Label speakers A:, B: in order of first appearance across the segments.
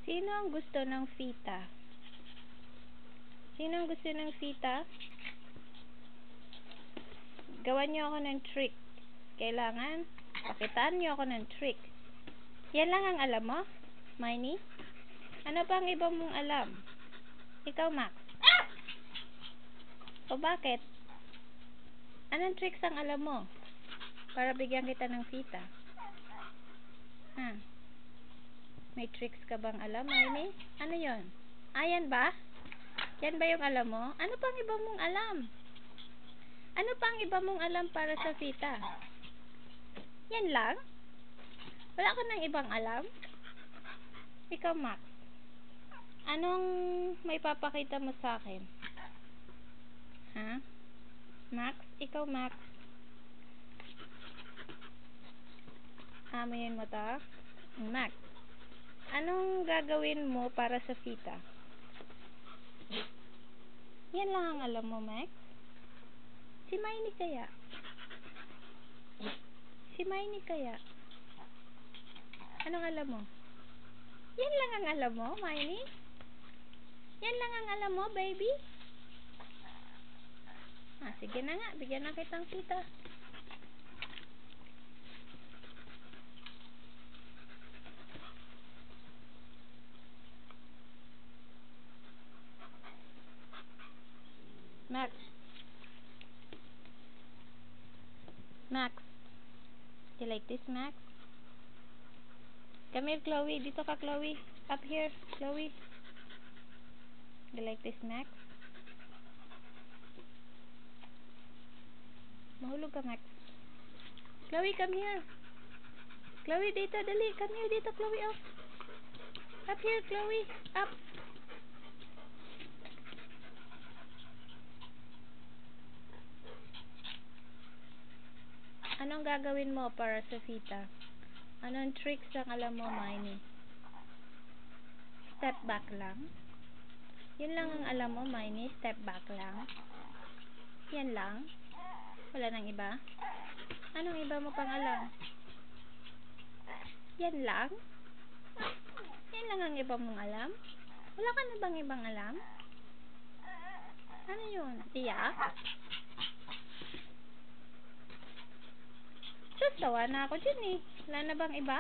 A: Sino ang gusto ng fita? Sino ang gusto ng fita? Gawan niyo ako ng trick. Kailangan, pakitaan niyo ako ng trick. Yan lang ang alam mo, Miney? Ano pa ang iba mong alam? Ikaw, Max. O bakit? Anong tricks ang alam mo? Para bigyan kita ng fita. Ha? May tricks ka bang alam, Miney? Ano yon? Yan ba? Yan ba yung alam mo? Ano pang iba mong alam? Ano pang iba mong alam para sa fita? Yan lang? Wala ka nang ibang alam? Ikaw, Max. Anong may papakita mo sa akin? Ha? Max? Ikaw, Max. Amuyin mo to? Max, anong gagawin mo para sa fita? Yan lang ang alam mo, Max? Si Miney kaya? Si Miney kaya? Anong alam mo? Yan lang ang alam mo, Miney? Yan lang ang alam mo, baby? Sige na nga, bigyan na kitang fita. Max. Max. You like this, Max? Come here, Chloe. Dito ka, Chloe. Up here, Chloe. You like this, Max? Mahulog ka, Max. Chloe, come here. Chloe, dito, dali. Come here, dito, Chloe. Up. Up here, Chloe. Up. Anong gagawin mo para sa fita? Anong tricks ang alam mo, Miney? Step back lang? Yun lang ang alam mo, Miney? Step back lang? Yan lang? Wala nang iba? Anong iba mo pang alam? Yan lang? Yan lang ang iba mong alam? Wala ka na bang ibang alam? Ano yun? Iyak? Sus, tawa na ako dyan eh. Wala na bang iba?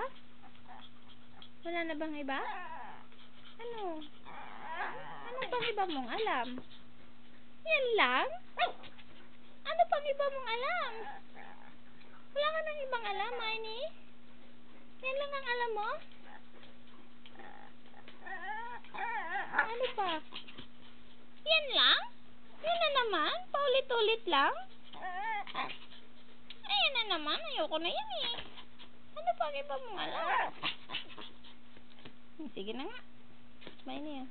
A: Wala na bang iba? Ano? Ano pang iba mong alam? Yan lang? Ano pang iba mong alam? Wala ka nang ibang alam, Miney? Yan lang ang alam mo? Ano pa? Yan lang? Yan na naman? Paulit-ulit lang? Ayan na naman. Ayoko na yan eh. Ano pang iba mong alam? Sige na nga. Miney ah.